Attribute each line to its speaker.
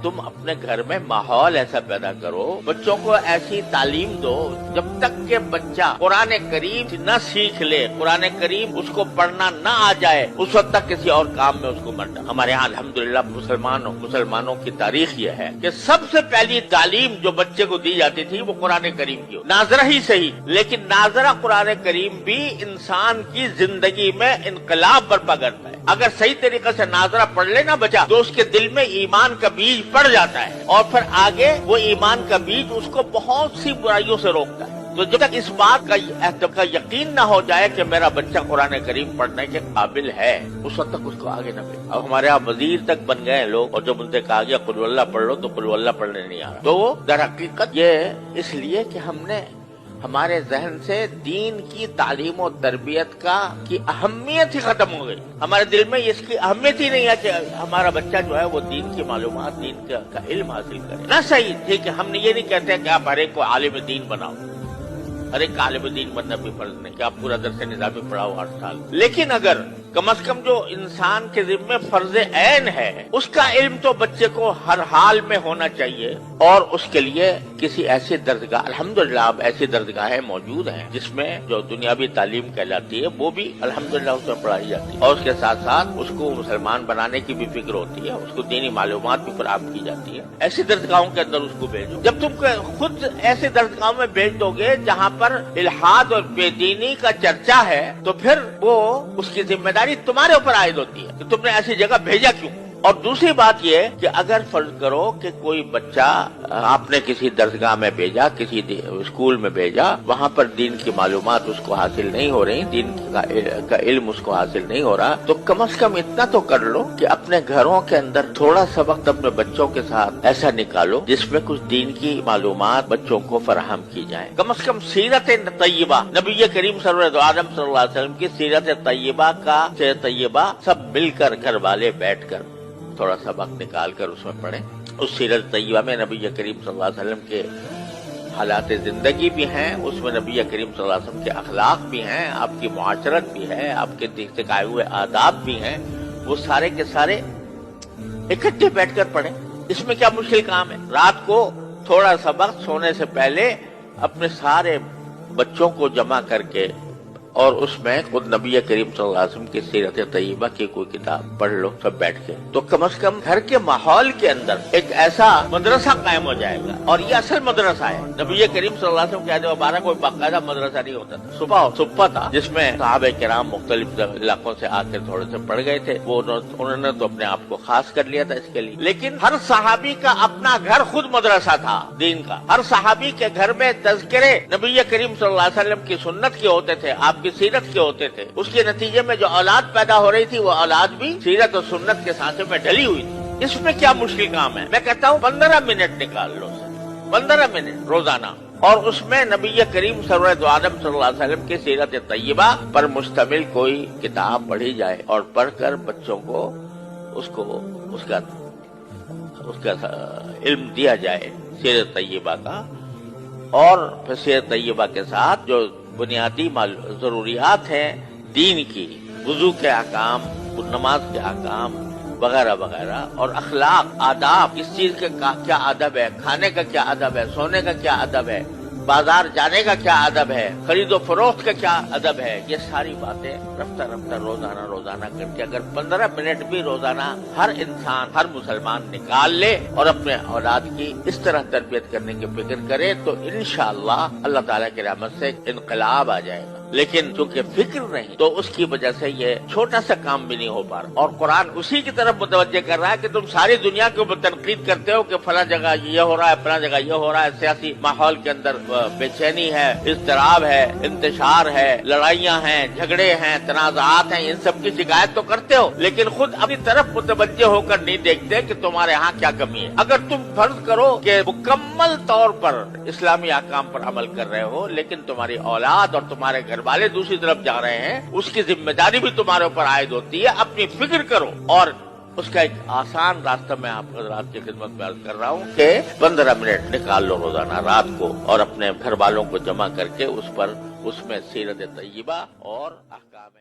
Speaker 1: تم اپنے گھر میں ماحول ایسا پیدا کرو، بچوں کو ایسی تعلیم دو جب تک کہ بچہ قرآن کریم نہ سیکھ لے، قرآن کریم اس کو پڑھنا نہ آ جائے، اس وقت تک کسی اور کام میں اس کو مت ڈالو۔ ہمارے یہاں الحمدللہ مسلمانوں کی تاریخ یہ ہے کہ سب سے پہلی تعلیم جو بچے کو دی جاتی تھی وہ قرآن کریم کی، ناظرہ ہی صحیح، لیکن ناظرہ قرآن کریم بھی انسان کی زندگی میں انقلاب برپا کرتا ہے۔ اگر صحیح طریقے سے ناظرہ پڑھ لے نا بچہ تو اس کے دل میں ایمان کا بیج پڑ جاتا ہے، اور پھر آگے وہ ایمان کا بیج اس کو بہت سی برائیوں سے روکتا ہے۔ تو جب تک اس بات کا یقین نہ ہو جائے کہ میرا بچہ قرآن کریم پڑھنے کے قابل ہے، اس وقت تک اس کو آگے نہ بھیجو۔ اب ہمارے یہاں وزیر تک بن گئے لوگ، اور جب ان سے کہا گیا قل ہو اللہ پڑھ لو تو قل ہو اللہ پڑھنے نہیں آ رہا۔ تو در حقیقت یہ اس لیے کہ ہم نے ہمارے ذہن سے دین کی تعلیم و تربیت کی اہمیت ہی ختم ہو گئی۔ ہمارے دل میں اس کی اہمیت ہی نہیں ہے کہ ہمارا بچہ جو ہے وہ دین کی معلومات، دین کا علم حاصل کرے۔ نہ صحیح، ٹھیک ہے، ہم نے یہ نہیں کہتے کہ آپ ہر ایک کو عالم دین بناؤ، ہر ایک عالم دین بننا بھی فرض نہیں کہ آپ پورا درس نظامی پڑھاؤ 8 سال، لیکن اگر کم از کم جو انسان کے ذمہ فرض عین ہے اس کا علم تو بچے کو ہر حال میں ہونا چاہیے، اور اس کے لیے کسی ایسی درسگاہ، الحمدللہ اب ایسی درسگاہیں موجود ہیں جس میں جو دنیاوی تعلیم کہلاتی ہے وہ بھی الحمدللہ اس میں پڑھائی جاتی ہے، اور اس کے ساتھ ساتھ اس کو مسلمان بنانے کی بھی فکر ہوتی ہے، اس کو دینی معلومات بھی فراہم کی جاتی ہے۔ ایسی درسگاہوں کے اندر اس کو بھیجو۔ جب تم خود ایسے درسگاہوں میں بھیج دو گے جہاں پر الحاد اور بے دینی کا چرچا ہے تو پھر وہ اس کی ذمہ داری تمہارے اوپر عائد ہوتی ہے کہ تم نے ایسی جگہ بھیجا کیوں۔ اور دوسری بات یہ کہ اگر فرض کرو کہ کوئی بچہ آپ نے کسی درسگاہ میں بھیجا، کسی اسکول میں بھیجا، وہاں پر دین کی معلومات اس کو حاصل نہیں ہو رہی، دین کا علم اس کو حاصل نہیں ہو رہا، تو کم از کم اتنا تو کر لو کہ اپنے گھروں کے اندر تھوڑا سا وقت اپنے بچوں کے ساتھ ایسا نکالو جس میں کچھ دین کی معلومات بچوں کو فراہم کی جائیں۔ کم از کم سیرت طیبہ، نبی کریم سرور عالم صلی اللہ علیہ وسلم کی سیرت طیبہ سب مل کر گھر والے بیٹھ کر تھوڑا سا وقت نکال کر اس میں پڑھیں۔ اس سیرت طیبہ میں نبی کریم صلی اللہ علیہ وسلم کے حالات زندگی بھی ہیں، اس میں نبی کریم صلی اللہ علیہ وسلم کے اخلاق بھی ہیں، آپ کی معاشرت بھی ہے، آپ کے سکھائے ہوئے آداب بھی ہیں، وہ سارے کے سارے اکٹھے بیٹھ کر پڑھیں۔ اس میں کیا مشکل کام ہے؟ رات کو تھوڑا سا وقت سونے سے پہلے اپنے سارے بچوں کو جمع کر کے اور اس میں خود نبی کریم صلی اللہ علیہ وسلم کی سیرت طیبہ کی کوئی کتاب پڑھ لو سب بیٹھ کے، تو کم از کم گھر کے ماحول کے اندر ایک ایسا مدرسہ قائم ہو جائے گا، اور یہ اصل مدرسہ ہے۔ نبی کریم صلی اللہ علیہ وسلم کے عہد مبارک کوئی باقاعدہ مدرسہ نہیں ہوتا تھا، صبح تھا جس میں صحابہ کرام مختلف علاقوں سے آ کر تھوڑے سے پڑھ گئے تھے، وہ انہوں نے تو اپنے آپ کو خاص کر لیا تھا اس کے لیے، لیکن ہر صحابی کا اپنا گھر خود مدرسہ تھا دین کا۔ ہر صحابی کے گھر میں تذکرے نبی کریم صلی اللہ علیہ وسلم کی سنت کے ہوتے تھے، آپ کی سیرت کے ہوتے تھے، اس کے نتیجے میں جو اولاد پیدا ہو رہی تھی وہ اولاد بھی سیرت اور سنت کے سانچے میں ڈلی ہوئی تھی۔ اس میں کیا مشکل کام ہے؟ میں کہتا ہوں 15 منٹ نکال لو، 15 منٹ روزانہ، اور اس میں نبی کریم سرور عالم صلی اللہ علیہ وسلم کی سیرت طیبہ پر مشتمل کوئی کتاب پڑھی جائے، اور پڑھ کر بچوں کو اس کا علم دیا جائے سیرت طیبہ کا، اور پھر سیرت طیبہ کے ساتھ جو بنیادی ضروریات ہیں دین کی، وضو کے احکام، نماز کے احکام وغیرہ وغیرہ، اور اخلاق، آداب، کس چیز کا کیا ادب ہے، کھانے کا کیا ادب ہے، سونے کا کیا ادب ہے، بازار جانے کا کیا ادب ہے، خرید و فروخت کا کیا ادب ہے، یہ ساری باتیں رفتہ رفتہ روزانہ کر کے اگر 15 منٹ بھی روزانہ ہر انسان، ہر مسلمان نکال لے اور اپنے اولاد کی اس طرح تربیت کرنے کی فکر کرے تو انشاءاللہ اللہ تعالیٰ کی رحمت سے انقلاب آ جائے گا۔ لیکن چونکہ فکر نہیں تو اس کی وجہ سے یہ چھوٹا سا کام بھی نہیں ہو پا رہا، اور قرآن اسی کی طرف متوجہ کر رہا ہے کہ تم ساری دنیا کے اوپر تنقید کرتے ہو کہ فلاں جگہ یہ ہو رہا ہے، فلاں جگہ یہ ہو رہا ہے، سیاسی ماحول کے اندر بے چینی ہے، اضطراب ہے، انتشار ہے، لڑائیاں ہیں، جھگڑے ہیں، تنازعات ہیں، ان سب کی شکایت تو کرتے ہو، لیکن خود اپنی طرف متوجہ ہو کر نہیں دیکھتے کہ تمہارے ہاں کیا کمی ہے۔ اگر تم فرض کرو کہ مکمل طور پر اسلامی احکام پر عمل کر رہے ہو، لیکن تمہاری اولاد اور تمہارے گھر والے دوسری طرف جا رہے ہیں، اس کی ذمہ داری بھی تمہارے اوپر عائد ہوتی ہے، اپنی فکر کرو۔ اور اس کا ایک آسان راستہ میں آپ حضرات کی خدمت میں عرض کر رہا ہوں کہ 15 منٹ نکال لو روزانہ رات کو، اور اپنے گھر والوں کو جمع کر کے اس میں سیرت طیبہ اور احکام